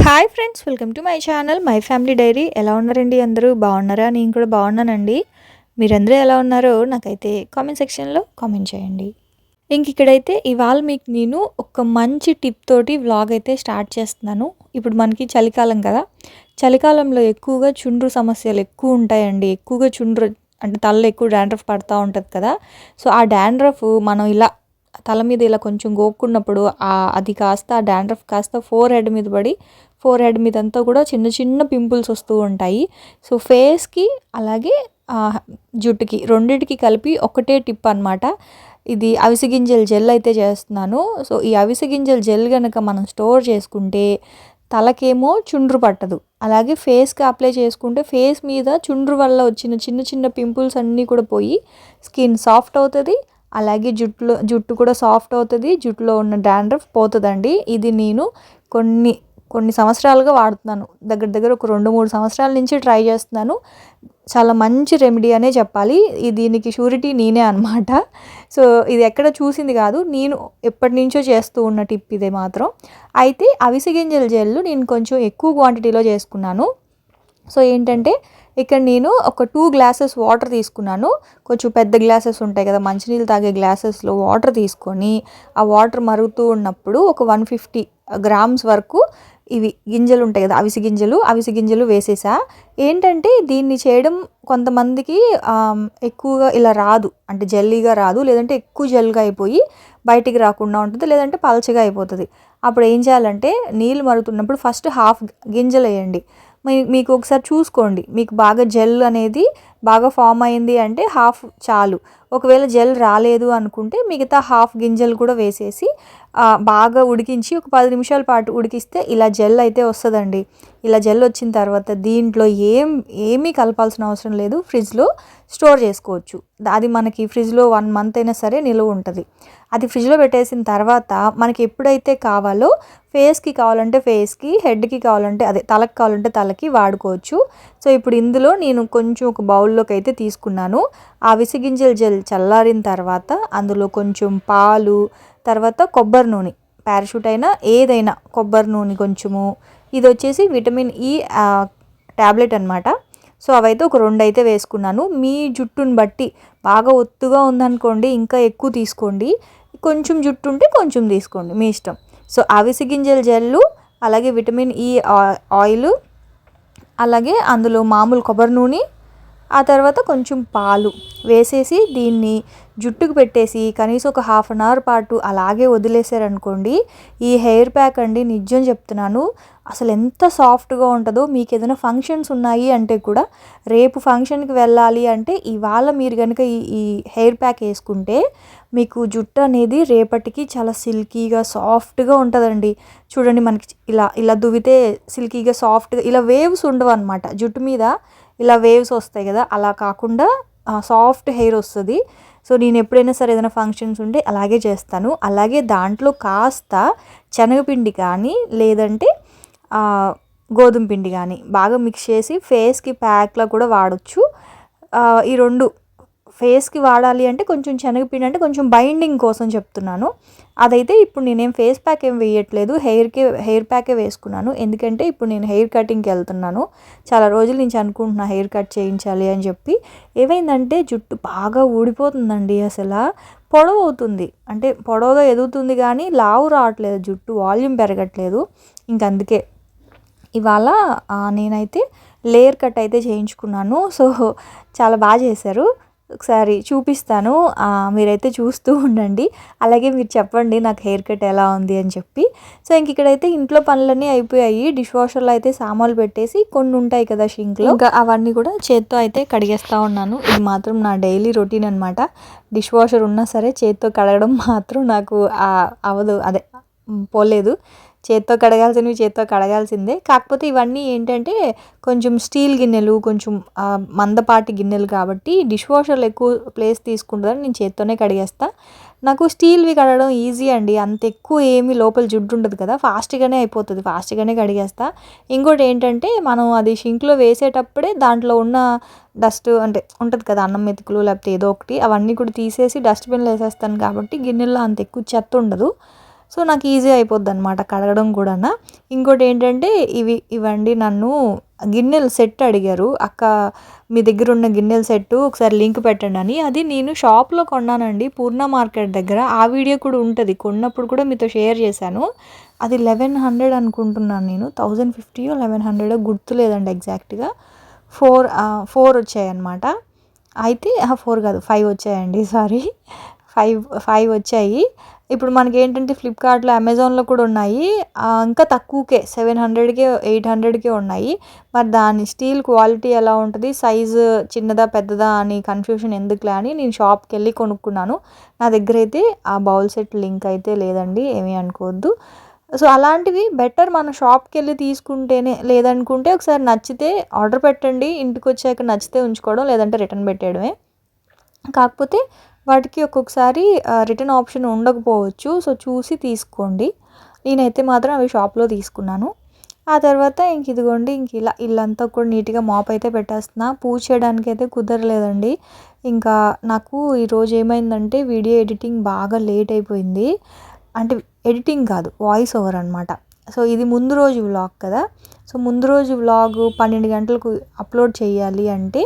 Hi friends, welcome to my channel my family dairy. ఎలా ఉన్నారండి? అందరూ బాగున్నారా? నేను కూడా బాగున్నానండి. మీరందరూ ఎలా ఉన్నారో నాకైతే కామెంట్ సెక్షన్లో కామెంట్ చేయండి. ఇక్కడైతే ఇవాళ మీకు నేను ఒక మంచి టిప్ తోటి వ్లాగ్ అయితే స్టార్ట్ చేస్తున్నాను. ఇప్పుడు మనకి చలికాలం కదా, చలికాలంలో ఎక్కువగా చుండ్రు సమస్యలు ఎక్కువ ఉంటాయండి. ఎక్కువగా చుండ్రు అంటే తలలో ఎక్కువ డాండ్రఫ్ పడుతూ ఉంటుంది కదా. సో ఆ డాండ్రఫ్ మనం ఇలా తల మీద ఇలా కొంచెం గోక్కున్నప్పుడు అది కాస్త ఆ డాండ్రఫ్ కాస్త ఫోర్ హెడ్ మీద పడి ఫోర్ హెడ్ మీద అంతా కూడా చిన్న చిన్న పింపుల్స్ వస్తూ ఉంటాయి. సో ఫేస్కి అలాగే జుట్టుకి రెండింటికి కలిపి ఒకటే టిప్ అనమాట. ఇది అవిసె గింజల జెల్ అయితే చేస్తున్నాను. సో ఈ అవిసె గింజల జెల్ కనుక మనం స్టోర్ చేసుకుంటే తలకేమో చుండ్రు పట్టదు. అలాగే ఫేస్కి అప్లై చేసుకుంటే ఫేస్ మీద చుండ్రు వల్ల వచ్చిన చిన్న చిన్న పింపుల్స్ అన్నీ కూడా పోయి స్కిన్ సాఫ్ట్ అవుతుంది. అలాగే జుట్టు కూడా సాఫ్ట్ అవుతుంది. జుట్టులో ఉన్న డాండ్రఫ్ పోతుందండి. ఇది నేను కొన్ని సంవత్సరాలుగా వాడుతున్నాను. దగ్గర ఒక 2-3 సంవత్సరాల నుంచి ట్రై చేస్తున్నాను. చాలా మంచి రెమెడీ అనే చెప్పాలి. దీనికి షూరిటీ నేనే అనమాట. సో ఇది ఎక్కడ చూసింది కాదు, నేను ఎప్పటి నుంచో చేస్తూ ఉన్న టిప్ ఇదే మాత్రం. అయితే అవిసె గింజల జెల్లు నేను కొంచెం ఎక్కువ క్వాంటిటీలో చేసుకున్నాను. సో ఏంటంటే ఇక్కడ నేను ఒక 2 గ్లాసెస్ వాటర్ తీసుకున్నాను. కొంచెం పెద్ద గ్లాసెస్ ఉంటాయి కదా, మంచినీళ్ళు తాగే గ్లాసెస్లో వాటర్ తీసుకొని ఆ వాటర్ మరుగుతూ ఉన్నప్పుడు ఒక 150 గ్రామ్స్ వరకు ఇవి గింజలు ఉంటాయి కదా, అవిసె గింజలు వేసేసా. ఏంటంటే దీన్ని చేయడం కొంతమందికి ఎక్కువగా ఇలా రాదు, అంటే జెల్లీగా రాదు, లేదంటే ఎక్కువ జెల్గా అయిపోయి బయటికి రాకుండా ఉంటుంది, లేదంటే పలచగా అయిపోతుంది. అప్పుడు ఏం చేయాలంటే నీళ్ళు మరుగుతున్నప్పుడు ఫస్ట్ హాఫ్ గింజలు వేయండి. మీకు ఒకసారి చూసుకోండి, మీకు బాగా జెల్ అనేది బాగా ఫామ్ అయింది అంటే హాఫ్ చాలు. ఒకవేళ జెల్ రాలేదు అనుకుంటే మిగతా హాఫ్ గింజలు కూడా వేసేసి బాగా ఉడికించి ఒక 10 నిమిషాల పాటు ఉడికిస్తే ఇలా జెల్ అయితే వస్తుందండి. ఇలా జెల్ వచ్చిన తర్వాత దీంట్లో ఏమీ కలపాల్సిన అవసరం లేదు, ఫ్రిడ్జ్లో స్టోర్ చేసుకోవచ్చు. అది మనకి ఫ్రిడ్జ్లో 1 మంత్ అయినా సరే నిలువ ఉంటుంది. అది ఫ్రిడ్జ్లో పెట్టేసిన తర్వాత మనకి ఎప్పుడైతే కావాలో ఫేస్కి కావాలంటే ఫేస్కి, హెడ్కి కావాలంటే తలకి కావాలంటే తలకి వాడుకోవచ్చు. సో ఇప్పుడు ఇందులో నేను కొంచెం ఒక బౌల్లోకి అయితే తీసుకున్నాను. ఆ అవిసె గింజల జెల్ చల్లారిన తర్వాత అందులో కొంచెం పాలు, తర్వాత కొబ్బరి నూనె, పారాషూట్ అయినా ఏదైనా కొబ్బరి నూనె కొంచెము, ఇది వచ్చేసి విటమిన్ ఈ ట్యాబ్లెట్ అనమాట. సో అవైతే ఒక 2 అయితే వేసుకున్నాను. మీ జుట్టుని బట్టి బాగా ఒత్తుగా ఉందనుకోండి ఇంకా ఎక్కువ తీసుకోండి, కొంచెం జుట్టు ఉంటే కొంచెం తీసుకోండి, మీ ఇష్టం. సో అవిసె గింజల జెల్లు, అలాగే విటమిన్ ఈ ఆయిల్, అలాగే అందులో మామూలు కొబ్బరి నూనె, ఆ తర్వాత కొంచెం పాలు వేసేసి దీన్ని జుట్టుకు పెట్టేసి కనీసం ఒక హాఫ్ అన్ అవర్ పాటు అలాగే వదిలేసారనుకోండి, ఈ హెయిర్ ప్యాక్ అండి నిజం చెప్తున్నాను అసలు ఎంత సాఫ్ట్గా ఉంటుందో. మీకు ఏదైనా ఫంక్షన్స్ ఉన్నాయి అంటే కూడా, రేపు ఫంక్షన్కి వెళ్ళాలి అంటే ఇవాళ మీరు కనుక ఈ హెయిర్ ప్యాక్ వేసుకుంటే మీకు జుట్టు అనేది రేపటికి చాలా సిల్కీగా సాఫ్ట్గా ఉంటుందండి. చూడండి, మనకి ఇలా దువ్వితే సిల్కీగా సాఫ్ట్గా ఇలా వేవ్స్ ఉండవు అనమాట జుట్టు మీద, ఇలా వేవ్స్ వస్తాయి కదా, అలా కాకుండా సాఫ్ట్ హెయిర్ వస్తుంది. సో నేను ఎప్పుడైనా సరే ఏదైనా ఫంక్షన్స్ ఉంటే అలాగే చేస్తాను. అలాగే దాంట్లో కాస్త శనగపిండి కానీ లేదంటే గోధుమ పిండి కానీ బాగా మిక్స్ చేసి ఫేస్కి ప్యాక్లా కూడా వాడచ్చు. ఈ 2 ఫేస్కి వాడాలి అంటే కొంచెం శనగపిండి, అంటే కొంచెం బైండింగ్ కోసం చెప్తున్నాను. అదైతే ఇప్పుడు నేనేం ఫేస్ ప్యాక్ ఏం వేయట్లేదు, హెయిర్ ప్యాకే వేసుకున్నాను. ఎందుకంటే ఇప్పుడు నేను హెయిర్ కటింగ్కి వెళ్తున్నాను. చాలా రోజుల నుంచి అనుకుంటున్నా హెయిర్ కట్ చేయించాలి అని చెప్పి. ఏమైందంటే జుట్టు బాగా ఊడిపోతుందండి, అసలు పొడవు అవుతుంది, అంటే పొడవుగా ఎదుగుతుంది కానీ లావు రావట్లేదు, జుట్టు వాల్యూమ్ పెరగట్లేదు. అందుకే ఇవాళ నేనైతే లేయర్ కట్ అయితే చేయించుకున్నాను. సో చాలా బాగా చేశారు. ఒకసారి చూపిస్తాను, మీరైతే చూస్తూ ఉండండి. అలాగే మీరు చెప్పండి నాకు హెయిర్ కట్ ఎలా ఉంది అని చెప్పి. సో ఇక్కడైతే ఇంట్లో పనులన్నీ అయిపోయాయి. డిష్ వాషర్లో అయితే సామాన్లు పెట్టేసి కొన్ని ఉంటాయి కదా షింక్లో, ఇంకా అవన్నీ కూడా చేత్తో అయితే కడిగేస్తూ ఉన్నాను. ఇది మాత్రం నా డైలీ రొటీన్ అనమాట. డిష్ వాషర్ ఉన్నా సరే చేత్తో కడగడం మాత్రం నాకు అవదు, పోలేదు. చేత్తో కడగాల్సిందే. కాకపోతే ఇవన్నీ ఏంటంటే కొంచెం స్టీల్ గిన్నెలు, కొంచెం మందపాటి గిన్నెలు కాబట్టి డిష్ వాషర్లో ఎక్కువ ప్లేస్ తీసుకుంటుందని నేను చేత్తోనే కడిగేస్తా. నాకు స్టీల్వి కడగడం ఈజీ అండి, అంత ఎక్కువ ఏమీ లోపల జిడ్డు ఉండదు కదా, ఫాస్ట్గానే అయిపోతుంది, ఫాస్ట్గానే కడిగేస్తా. ఇంకోటి ఏంటంటే మనం అది షింక్లో వేసేటప్పుడే దాంట్లో ఉన్న డస్ట్ అంటే ఉంటుంది కదా, అన్నం మెతుకులు లేకపోతే ఏదో ఒకటి, అవన్నీ కూడా తీసేసి డస్ట్బిన్లో వేసేస్తాను కాబట్టి గిన్నెల్లో అంత ఎక్కువ చెత్త ఉండదు. సో నాకు ఈజీ అయిపోద్ది అనమాట కడగడం కూడా. ఇంకోటి ఏంటంటే ఇవండి నన్ను గిన్నెలు సెట్ అడిగారు, అక్క మీ దగ్గర ఉన్న గిన్నెల సెట్టు ఒకసారి లింక్ పెట్టండి అని. అది నేను షాప్లో కొన్నానండి, పూర్ణ మార్కెట్ దగ్గర. ఆ వీడియో కూడా ఉంటుంది, కొన్నప్పుడు కూడా మీతో షేర్ చేశాను. అది 1100 అనుకుంటున్నాను నేను, 1050 1100 గుర్తులేదండి ఎగ్జాక్ట్గా. 4 వచ్చాయన్నమాట. అయితే 4 కాదు 5 వచ్చాయండి, సారీ, 5 వచ్చాయి. ఇప్పుడు మనకేంటంటే ఫ్లిప్కార్ట్‌లో, అమెజాన్‌లో కూడా ఉన్నాయి. ఇంకా తక్కువకే 700కే 800కే ఉన్నాయి. మరి దాని స్టీల్ క్వాలిటీ ఎలా ఉంటది, సైజు చిన్నదా పెద్దదా అని కన్ఫ్యూషన్ ఎందుకులే అని నేను షాప్‌కెళ్ళి కొనుక్కున్నాను. నా దగ్గరైతే ఆ బౌల్ సెట్ లింక్ అయితే లేదండి, ఏమీ అనుకోవద్దు. సో అలాంటివి బెటర్ మనం షాప్‌కెళ్ళి తీసుకుంటేనే. లేదనుకుంటే ఒకసారి నచ్చితే ఆర్డర్ పెట్టండి, ఇంటికొచ్చాక నచ్చితే ఉంచుకోవడం, లేదంటే రిటర్న్ పెట్టేయడమే. కాకపోతే వాటికి ఒక్కొక్కసారి రిటర్న్ ఆప్షన్ ఉండకపోవచ్చు. సో చూసి తీసుకోండి. నేనైతే మాత్రం అవి షాప్‌లో తీసుకున్నాను. ఆ తర్వాత ఇదిగోండి ఇలా ఇల్లంతా కూడా నీట్‌గా మాప్ అయితే పెట్టేస్తున్నా. పూజ చేయడానికైతే కుదరలేదండి. ఇంకా నాకు ఈరోజు ఏమైందంటే వీడియో ఎడిటింగ్ బాగా లేట్ అయిపోయింది. అంటే ఎడిటింగ్ కాదు, వాయిస్ ఓవర్ అనమాట. సో ఇది ముందు రోజు వ్లాగ్ కదా. సో ముందు రోజు వ్లాగు 12 గంటలకు అప్లోడ్ చేయాలి అంటే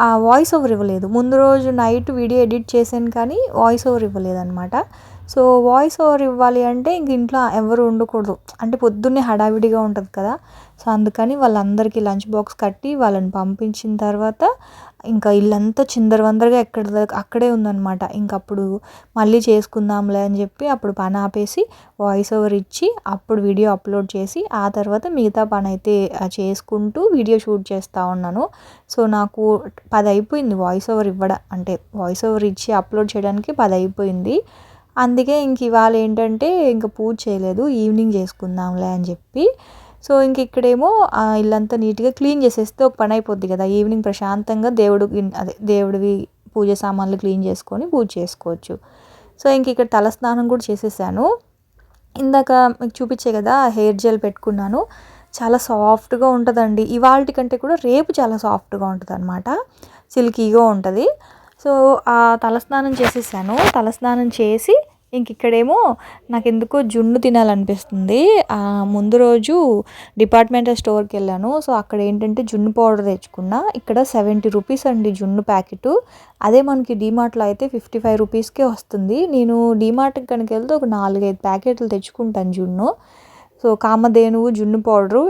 ఆ వాయిస్ ఓవర్ ఇవ్వలేదు. ముందు రోజు నైట్ వీడియో ఎడిట్ చేశాను కానీ వాయిస్ ఓవర్ ఇవ్వలేదన్నమాట. సో వాయిస్ ఓవర్ ఇవ్వాలి అంటే ఇంక ఇంట్లో ఎవరు ఉండకూడదు, అంటే పొద్దున్నే హడావిడిగా ఉంటుంది కదా. సో అందుకని వాళ్ళందరికీ లంచ్ బాక్స్ కట్టి వాళ్ళని పంపించిన తర్వాత ఇంకా ఇల్లంతా చిందరవందరగా అక్కడే ఉందన్నమాట. ఇంకప్పుడు మళ్ళీ చేసుకుందాంలే అని చెప్పి అప్పుడు పని ఆపేసి వాయిస్ ఓవర్ ఇచ్చి అప్పుడు వీడియో అప్లోడ్ చేసి ఆ తర్వాత మిగతా పని అయితే చేసుకుంటూ వీడియో షూట్ చేస్తూ ఉన్నాను. సో నాకు 10 అయిపోయింది వాయిస్ ఓవర్ అంటే వాయిస్ ఓవర్ ఇచ్చి అప్లోడ్ చేయడానికి 10 అయిపోయింది. అందుకే ఇవాళ ఏంటంటే ఇంక పూజ చేయలేదు, ఈవినింగ్ చేసుకుందాంలే అని చెప్పి. సో ఇక్కడేమో ఇల్లంతా నీట్గా క్లీన్ చేసేస్తే ఒక పని అయిపోద్ది కదా. ఈవినింగ్ ప్రశాంతంగా దేవుడివి పూజ సామాన్లు క్లీన్ చేసుకొని పూజ చేసుకోవచ్చు. సో ఇక్కడ తలస్నానం కూడా చేసేసాను. ఇందాక మీకు చూపించే కదా హెయిర్ జెల్ పెట్టుకున్నాను, చాలా సాఫ్ట్గా ఉంటుందండి. ఇవాల్టి కంటే కూడా రేపు చాలా సాఫ్ట్గా ఉంటుంది అనమాట, సిల్కీగా ఉంటుంది. సో తలస్నానం చేసేసాను. తలస్నానం చేసి ఇక్కడేమో నాకు ఎందుకో జున్ను తినాలనిపిస్తుంది. ముందు రోజు డిపార్ట్మెంటల్ స్టోర్కి వెళ్ళాను. సో అక్కడ ఏంటంటే జున్ను పౌడర్ తెచ్చుకున్నా. ఇక్కడ 70 రూపీస్ అండి జున్ను ప్యాకెట్. అదే మనకి డీమార్ట్లో అయితే 55 రూపీస్కే వస్తుంది. నేను డీమార్ట్కి కనుక వెళ్తే ఒక 4-5 ప్యాకెట్లు తెచ్చుకుంటాను జున్ను. సో కామధేనువు జున్ను పౌడరు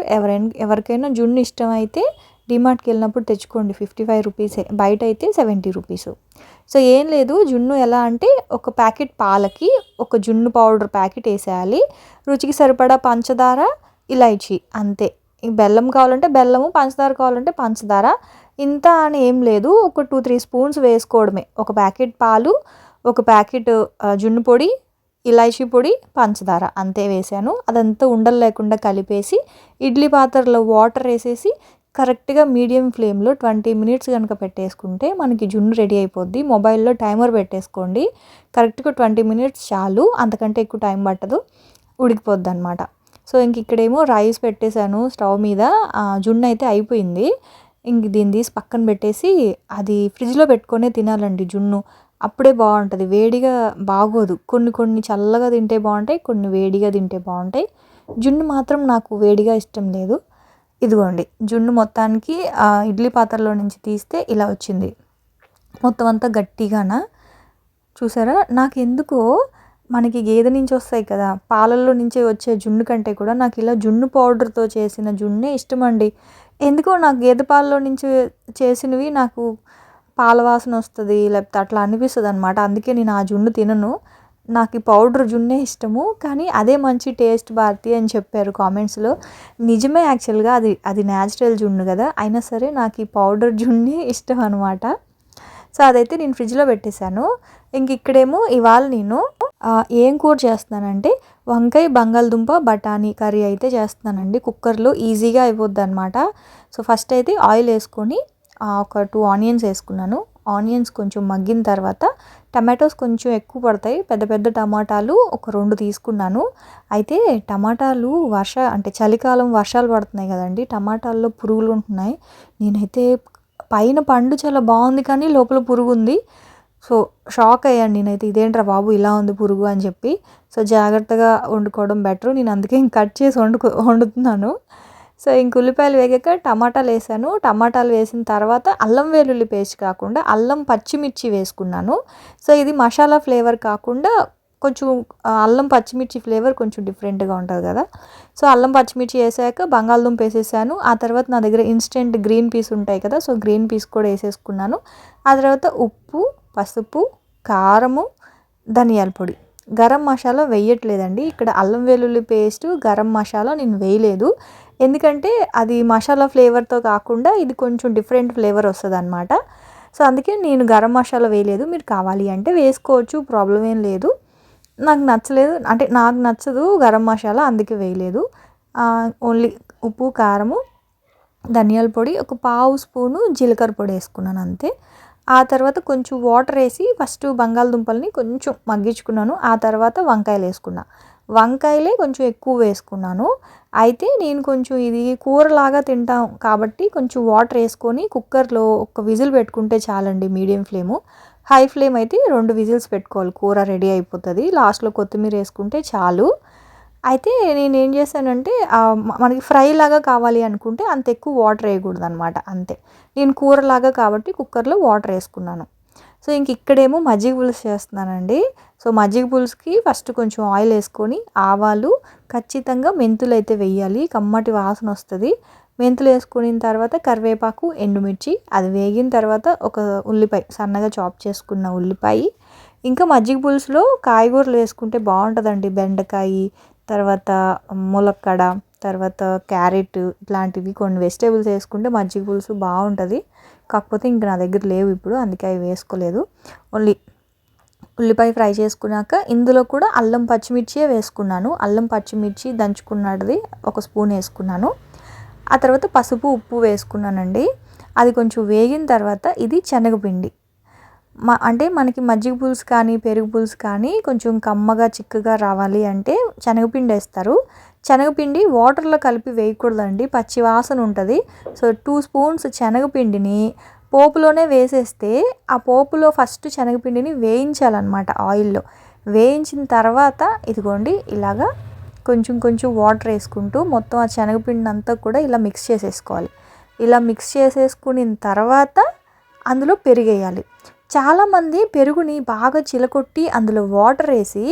ఎవరికైనా జున్ను ఇష్టం అయితే డీమార్ట్కి వెళ్ళినప్పుడు తెచ్చుకోండి, 55 రూపీసే, బయట అయితే 70 రూపీస్. సో ఏం లేదు, జున్ను ఎలా అంటే ఒక ప్యాకెట్ పాలకి ఒక జున్ను పౌడర్ ప్యాకెట్ వేసేయాలి, రుచికి సరిపడా పంచదార, ఇలాచీ, అంతే. బెల్లం కావాలంటే బెల్లము, పంచదార కావాలంటే పంచదార, ఇంత అని ఏం లేదు. ఒక 2-3 స్పూన్స్ వేసుకోవడమే. ఒక ప్యాకెట్ పాలు, ఒక ప్యాకెట్ జున్ను పొడి, ఇలాచీ పొడి, పంచదార, అంతే వేసాను. అదంతా ఉండలు లేకుండా కలిపేసి ఇడ్లీ పాత్రలో వాటర్ వేసేసి కరెక్ట్గా మీడియం ఫ్లేమ్లో 20 మినిట్స్ కనుక పెట్టేసుకుంటే మనకి జున్ను రెడీ అయిపోద్ది. మొబైల్లో టైమర్ పెట్టేసుకోండి, కరెక్ట్గా 20 మినిట్స్ చాలు, అంతకంటే ఎక్కువ టైం పట్టదు, ఉడికిపోద్ది అనమాట. సో ఇక్కడేమో రైస్ పెట్టేశాను స్టవ్ మీద. జున్ను అయితే అయిపోయింది. దీన్ని తీసి పక్కన పెట్టేసి అది ఫ్రిడ్జ్లో పెట్టుకొనే తినాలండి జున్ను, అప్పుడే బాగుంటుంది. వేడిగా బాగోదు. కొన్ని చల్లగా తింటే బాగుంటాయి, కొన్ని వేడిగా తింటే బాగుంటాయి. జున్ను మాత్రం నాకు వేడిగా ఇష్టం లేదు. ఇదిగోండి జున్ను మొత్తానికి ఇడ్లీ పాత్రలో నుంచి తీస్తే ఇలా వచ్చింది, మొత్తం అంతా గట్టిగాన. చూసారా, నాకు ఎందుకో మనకి గేదె నుంచి వస్తాయి కదా పాలల్లో నుంచి వచ్చే జున్ను కంటే కూడా నాకు ఇలా జున్ను పౌడర్తో చేసిన జున్నే ఇష్టం అండి. ఎందుకో నాకు గేదె పాలలో నుంచి చేసినవి నాకు పాల వాసన వస్తుంది, లేకపోతే అట్లా అనిపిస్తుంది అనమాట. అందుకే నేను ఆ జున్ను తినను. నాకు ఈ పౌడర్ జున్నే ఇష్టము. కానీ అదే మంచి టేస్ట్ భారతి అని చెప్పారు కామెంట్స్లో. నిజమే, యాక్చువల్గా అది న్యాచురల్ జున్ను కదా, అయినా సరే నాకు ఈ పౌడర్ జున్నే ఇష్టం అనమాట. సో అదైతే నేను ఫ్రిడ్జ్లో పెట్టేశాను. ఇక్కడేమో ఇవాళ నేను ఏం కూర చేస్తున్నానంటే వంకాయ బంగాళదుంప బఠానీ కర్రీ అయితే చేస్తున్నానండి. కుక్కర్లో ఈజీగా అయిపోద్ది అనమాట. సో ఫస్ట్ అయితే ఆయిల్ వేసుకొని ఒక 2 ఆనియన్స్ వేసుకున్నాను. ఆనియన్స్ కొంచెం మగ్గిన తర్వాత టమాటోస్ కొంచెం ఎక్కువ పడతాయి, పెద్ద పెద్ద టమాటాలు ఒక 2 తీసుకున్నాను. అయితే టమాటాలు అంటే చలికాలం వర్షాలు పడుతున్నాయి కదండి, టమాటాల్లో పురుగులు ఉంటున్నాయి. నేనైతే పైన పండు చాలా బాగుంది కానీ లోపల పురుగు ఉంది. సో షాక్ అయ్యాను నేనైతే, ఇదేంట్రా బాబు ఇలా ఉంది పురుగు అని చెప్పి. సో జాగ్రత్తగా వండుకోవడం బెటరు. నేను అందుకే కట్ చేసి వండుతున్నాను. సో ఇంక ఉల్లిపాయలు వేగాక టమాటాలు వేసాను. టమాటాలు వేసిన తర్వాత అల్లం వెల్లుల్లి పేస్ట్ కాకుండా అల్లం పచ్చిమిర్చి వేసుకున్నాను. సో ఇది మసాలా ఫ్లేవర్ కాకుండా కొంచెం అల్లం పచ్చిమిర్చి ఫ్లేవర్ కొంచెం డిఫరెంట్గా ఉంటుంది కదా. సో అల్లం పచ్చిమిర్చి వేసాక బంగాళదుంప వేసేసాను. ఆ తర్వాత నా దగ్గర ఇన్స్టెంట్ గ్రీన్ పీస్ ఉంటాయి కదా, సో గ్రీన్ పీస్ కూడా వేసేసుకున్నాను. ఆ తర్వాత ఉప్పు, పసుపు, కారము, ధనియాల పొడి, గరం మసాలా వేయట్లేదండి ఇక్కడ. అల్లం వెల్లుల్లి పేస్ట్, గరం మసాలా నేను వేయలేదు. ఎందుకంటే అది మసాలా ఫ్లేవర్తో కాకుండా ఇది కొంచెం డిఫరెంట్ ఫ్లేవర్ వస్తుంది అనమాట. సో అందుకే నేను గరం మసాలా వేయలేదు. మీరు కావాలి అంటే వేసుకోవచ్చు, ప్రాబ్లం ఏం లేదు. నాకు నచ్చలేదు, అంటే నాకు నచ్చదు గరం మసాలా, అందుకే వేయలేదు. ఓన్లీ ఉప్పు, కారము, ధనియాల పొడి, ఒక పావు స్పూను జీలకర్ర పొడి వేసుకున్నాను అంతే. ఆ తర్వాత కొంచెం వాటర్ వేసి ఫస్ట్ బంగాళదుంపల్ని కొంచెం మగ్గించుకున్నాను. ఆ తర్వాత వంకాయలు వేసుకున్నా. వంకాయలే కొంచెం ఎక్కువ వేసుకున్నాను. అయితే నేను కొంచెం ఇది కూరలాగా తింటాం కాబట్టి కొంచెం వాటర్ వేసుకొని కుక్కర్లో ఒక విజిల్ పెట్టుకుంటే చాలండి, మీడియం ఫ్లేము. హై ఫ్లేమ్ అయితే 2 విజిల్స్ పెట్టుకోవాలి, కూర రెడీ అయిపోతుంది. లాస్ట్లో కొత్తిమీర వేసుకుంటే చాలు. అయితే నేనేం చేశానంటే మనకి ఫ్రై లాగా కావాలి అనుకుంటే అంత ఎక్కువ వాటర్ వేయకూడదు అనమాట, అంతే. నేను కూరలాగా కాబట్టి కుక్కర్లో వాటర్ వేసుకున్నాను. సో ఇంక ఇక్కడేమో మజ్జిగ పులుసు చేస్తున్నానండి. సో మజ్జిగ పులుసుకి ఫస్ట్ కొంచెం ఆయిల్ వేసుకొని ఆవాలు, ఖచ్చితంగా మెంతులు అయితే వేయాలి, కమ్మటి వాసన వస్తుంది. మెంతులు వేసుకున్న తర్వాత కరివేపాకు, ఎండుమిర్చి, అది వేగిన తర్వాత ఒక ఉల్లిపాయ, సన్నగా చాప్ చేసుకున్న ఉల్లిపాయ. ఇంకా మజ్జిగ పులుసులో కాయగూరలు వేసుకుంటే బాగుంటుందండి. బెండకాయ, తర్వాత ములక్కడ, తర్వాత క్యారెట్, ఇట్లాంటివి కొన్ని వెజిటేబుల్స్ వేసుకుంటే మజ్జిగ పులుసు బాగుంటుంది. కాకపోతే ఇంక నా దగ్గర లేవు ఇప్పుడు, అందుకే అవి వేసుకోలేదు. ఓన్లీ ఉల్లిపాయ ఫ్రై చేసుకున్నాక ఇందులో కూడా అల్లం పచ్చిమిర్చియే వేసుకున్నాను. అల్లం పచ్చిమిర్చి దంచుకున్నది ఒక స్పూన్ వేసుకున్నాను. ఆ తర్వాత పసుపు, ఉప్పు వేసుకున్నానండి. అది కొంచెం వేగిన తర్వాత ఇది శనగపిండి. అంటే మనకి మజ్జిగ పులుసు కానీ పెరుగు పులుసు కానీ కొంచెం కమ్మగా చిక్కగా రావాలి అంటే శనగపిండి వేస్తారు. శనగపిండి వాటర్లో కలిపి వేయకూడదండి, పచ్చి వాసన ఉంటుంది. సో 2 స్పూన్స్ శనగపిండిని పోపులోనే వేసేస్తే, ఆ పోపులో ఫస్ట్ శనగపిండిని వేయించాలన్నమాట ఆయిల్లో. వేయించిన తర్వాత ఇదిగోండి ఇలాగా కొంచెం కొంచెం వాటర్ వేసుకుంటూ మొత్తం ఆ శనగపిండిని అంతా కూడా ఇలా మిక్స్ చేసేసుకోవాలి. ఇలా మిక్స్ చేసేసుకున్న తర్వాత అందులో పెరుగేయాలి. చాలామంది పెరుగుని బాగా చిలకొట్టి అందులో వాటర్ వేసి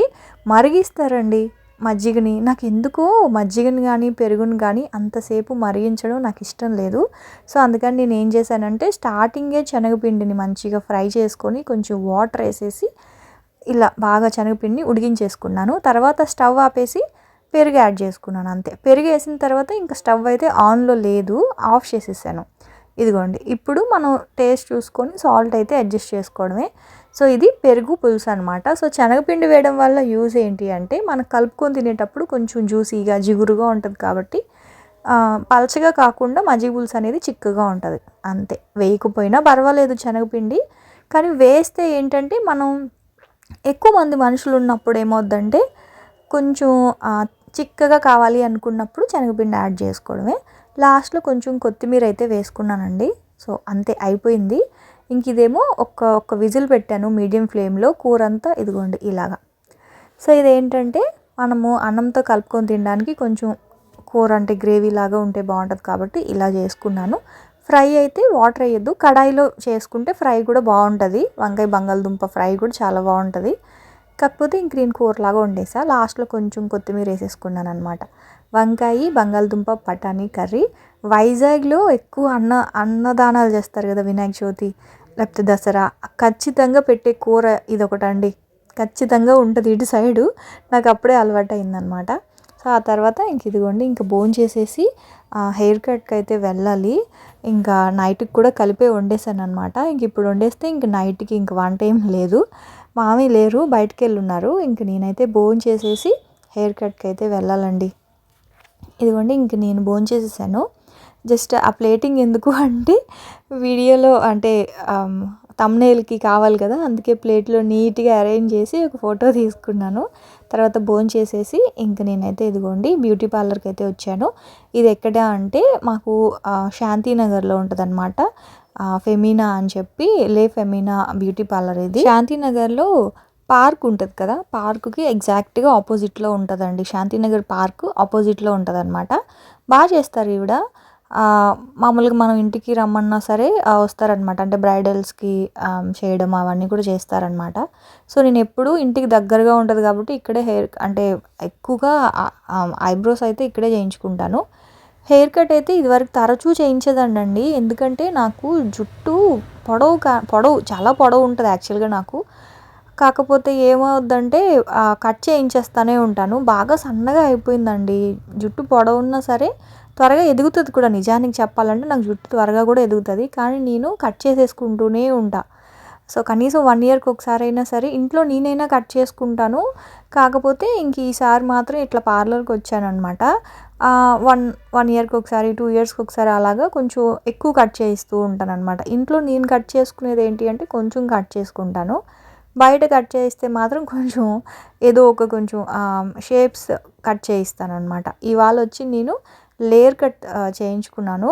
మరిగిస్తారండి మజ్జిగని. నాకు ఎందుకో మజ్జిగని కానీ పెరుగుని కానీ అంతసేపు మరిగించడం నాకు ఇష్టం లేదు. సో అందుకని నేను ఏం చేశానంటే స్టార్టింగే శనగపిండిని మంచిగా ఫ్రై చేసుకొని కొంచెం వాటర్ వేసేసి ఇలా బాగా శనగపిండిని ఉడికించేసుకున్నాను. తర్వాత స్టవ్ ఆపేసి పెరుగు యాడ్ చేసుకున్నాను అంతే. పెరుగు వేసిన తర్వాత ఇంకా స్టవ్ అయితే ఆన్లో లేదు, ఆఫ్ చేసేసాను. ఇదిగోండి ఇప్పుడు మనం టేస్ట్ చూసుకొని సాల్ట్ అయితే అడ్జస్ట్ చేసుకోవడమే. సో ఇది పెరుగు పులుసు అనమాట. సో శనగపిండి వేయడం వల్ల యూజ్ ఏంటి అంటే మనం కలుపుకొని తినేటప్పుడు కొంచెం జ్యూసీగా జిగురుగా ఉంటుంది కాబట్టి పలచగా కాకుండా మజ్జిగ పులుసు అనేది చిక్కగా ఉంటుంది అంతే. వేయకపోయినా పర్వాలేదు శనగపిండి, కానీ వేస్తే ఏంటంటే మనం ఎక్కువ మంది మనుషులు ఉన్నప్పుడు ఏమవుద్దంటే కొంచెం చిక్కగా కావాలి అనుకున్నప్పుడు శనగపిండి యాడ్ చేసుకోవడమే. లాస్ట్లో కొంచెం కొత్తిమీర అయితే వేసుకున్నానండి. సో అంతే, అయిపోయింది. ఇంక ఇదేమో ఒక్క విజిల్ పెట్టాను మీడియం ఫ్లేమ్లో. కూర అంతా ఇదిగోండి ఇలాగా. సో ఇదేంటంటే మనము అన్నంతో కలుపుకొని తినడానికి కొంచెం కూర అంటే గ్రేవీ లాగా ఉంటే బాగుంటుంది కాబట్టి ఇలా చేసుకున్నాను. ఫ్రై అయితే వాటర్ వేయద్దు, కడాయిలో చేసుకుంటే ఫ్రై కూడా బాగుంటుంది. వంకాయ బంగాళదుంప ఫ్రై కూడా చాలా బాగుంటుంది. కాకపోతే ఇంక నేను కూరలాగా వండేసా. లాస్ట్లో కొంచెం కొత్తిమీర వేసేసుకున్నాను అనమాట. వంకాయ బంగాళదుంప బఠానీ కర్రీ. వైజాగ్లో ఎక్కువ అన్నదానాలు చేస్తారు కదా, వినాయక చవితి లేకపోతే దసరా, ఖచ్చితంగా పెట్టే కూర ఇదొకటండి. ఖచ్చితంగా ఉంటుంది ఇటు సైడు. నాకు అప్పుడే అలవాటు అయిందనమాట. సో ఆ తర్వాత ఇంక ఇదిగోండి ఇంక భోంచేసేసి హెయిర్ కట్కి అయితే వెళ్ళాలి. ఇంకా నైట్కి కూడా కలిపే వండేసాను అనమాట. ఇంక ఇప్పుడు వండేస్తే ఇంక నైట్కి ఇంక వంట ఏం లేదు. మామీ లేరు, బయటకు వెళ్ళున్నారు. ఇంక నేనైతే భోంచేసేసి హెయిర్ కట్కి అయితే వెళ్ళాలండి. ఇదిగోండి ఇంక నేను భోంచేసేసాను. జస్ట్ ఆ ప్లేటింగ్ ఎందుకు అంటే వీడియోలో అంటే థంబ్‌నెయిల్‌కి కావాలి కదా! అందుకే ప్లేట్‌లో నీట్‌గా అరేంజ్ చేసి ఒక ఫోటో తీసుకున్నాను. తర్వాత భోంచేసేసి ఇంక నేనైతే ఇదిగోండి బ్యూటీ పార్లర్‌కైతే వచ్చాను. ఇది ఎక్కడ అంటే మాకు శాంతినగర్‌లో ఉంటదనమాట. ఫెమినా అని చెప్పి ఫెమినా బ్యూటీ పార్లర్ ఇది. శాంతినగర్‌లో పార్క్ ఉంటది కదా! పార్క్‌కి ఎగ్జాక్ట్‌గా ఆపోజిట్‌లో ఉంటదండి. శాంతినగర్ పార్క్ ఆపోజిట్‌లో ఉంటదనమాట. చేస్తారు ఈవిడ. మామూలుగా మనం ఇంటికి రమ్మన్నా సరే వస్తారనమాట. అంటే బ్రైడల్స్‌కి చేయడం అవన్నీ కూడా చేస్తారనమాట. సో, నేనెప్పుడూ ఇంటికి దగ్గరగా ఉంటది కాబట్టి ఇక్కడే అంటే ఎక్కువగా ఐబ్రోస్ అయితే ఇక్కడే చేయించుకుంటాను. హెయిర్ కట్ అయితే ఇదివరకు తరచూ చేయించేదాన్నండి. ఎందుకంటే నాకు జుట్టు పొడవు చాలా పొడవు ఉంటది యాక్చువల్‌గా నాకు. కాకపోతే ఏమవుద్దంటే కట్ చేయించేస్తానే ఉంటాను. బాగా సన్నగా అయిపోయిందండి. జుట్టు పొడవున్నా సరే త్వరగా ఎదుగుతది కూడా, నిజానికి చెప్పాలంటే నాకు జుట్టు త్వరగా కూడా ఎదుగుతది. కానీ నేను కట్ చేసేసుకుంటూనే ఉంటా. సో, కనీసం 1 ఇయర్‌కి ఒకసారైనా సరే ఇంట్లో నేనైనా కట్ చేసుకుంటాను. కాకపోతే ఇంక ఈసారి మాత్రం ఇట్లా పార్లర్‌కొచ్చాననమాట. 1 ఇయర్‌కి ఒకసారి, 2 ఇయర్స్‌కి ఒకసారి అలాగా కొంచెం ఎక్కువ కట్ చేయిస్తూ ఉంటాననమాట. ఇంట్లో నేను కట్ చేసుకునేది ఏంటి అంటే కొంచెం కట్ చేసుకుంటాను. బయట కట్ చేయిస్తే మాత్రం కొంచెం ఏదో ఒక కొంచెం షేప్స్ కట్ చేయిస్తాననమాట. ఇవాళొచ్చి నేను లేయర్ కట్ చేయించుకున్నాను.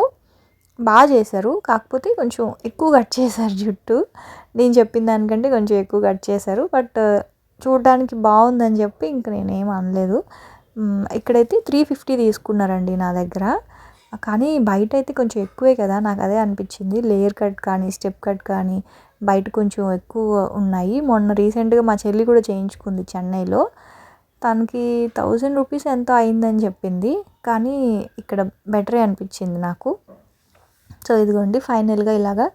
చేశారు. కాకపోతే కొంచెం ఎక్కువ కట్ చేశారు జుట్టు. నేను చెప్పిన దానికంటే కొంచెం ఎక్కువ కట్ చేశారు. బట్ చూడడానికి బావుందని చెప్పి ఇంక నేనేమి అనలేదు. ఇక్కడైతే 350 తీసుకున్నారండి నా దగ్గర. కానీ బయటైతే కొంచెం ఎక్కువే కదా! నాకదే అనిపిచ్చింది. లేయర్ కట్ కానీ, స్టెప్ కట్ కానీ బయట కొంచెం ఎక్కువ ఉన్నాయి. మొన్న రీసెంట్‌గా మా చెల్లి కూడా చేయించుకుంది చెన్నైలో. తనకి 1000 రూపీస్ ఎంతో అయిందని చెప్పింది. కానీ ఇక్కడ బెటరే అనిపిచ్చింది నాకు. సో, ఇదిగోండి ఫైనల్‌గా ఇలాగా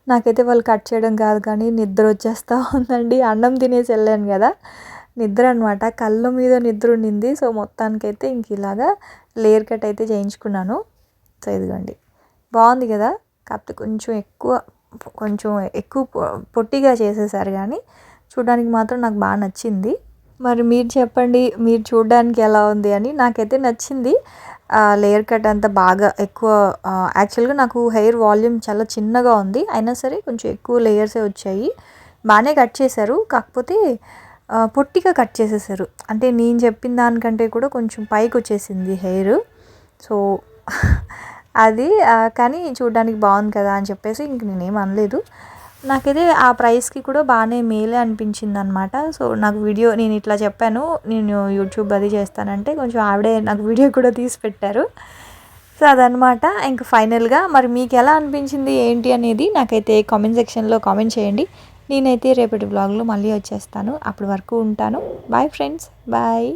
నాకైతే వాళ్ళు కట్ చేయడం కాదు కానీ నిద్రొచ్చేస్తా ఉందండి. అన్నం తినేసి వెళ్ళాను కదా! నిద్ర అనమాట. కళ్ళ మీద నిద్ర ఉండింది. సో, మొత్తానికైతే ఇంక ఇలాగా లేయర్ కట్ అయితే చేయించుకున్నాను. సో, ఇదిగోండి బావుంది కదా! కాకపోతే కొంచెం ఎక్కువ పొట్టిగా చేసేసారు కానీ చూడడానికి మాత్రం నాకు నచ్చింది. మరి మీరు చెప్పండి, మీరు చూడడానికి ఎలా ఉంది అని? నాకైతే నచ్చింది. లేయర్ కట్ అంతా బాగా ఎక్కువ యాక్చువల్‌గా నాకు హెయిర్ వాల్యూమ్ చాలా చిన్నగా ఉంది. అయినా సరే కొంచెం ఎక్కువ లేయర్సే వచ్చాయి. బానే కట్ చేశారు. కాకపోతే పొట్టిగా కట్ చేసేసారు. అంటే నేను చెప్పిన దానికంటే కూడా కొంచెం పైకొచ్చేసింది హెయిరు. సో, అది కానీ చూడడానికి బాగుంది కదా అని చెప్పేసి ఇంక నేనేం అనలేదు. నాకైతే ఆ ప్రైస్‌కి కూడా బానే మేలే అనిపించిందనమాట. సో, నాకు నేను ఇట్లా చెప్పాను, నేను యూట్యూబ్ అది చేస్తానంటే కొంచెం ఆవిడే నాకు వీడియో కూడా తీసి పెట్టారు. సో, అదనమాట. ఇంక ఫైనల్‌గా మరి మీకెలా అనిపించింది ఏంటి అనేది నాకైతే కామెంట్ సెక్షన్‌లో కామెంట్ చేయండి. నేనైతే రేపటి వ్లాగ్‌లో మళ్ళీ వచ్చేస్తాను. అప్పటి వరకు ఉంటాను. Bye friends. బాయ్.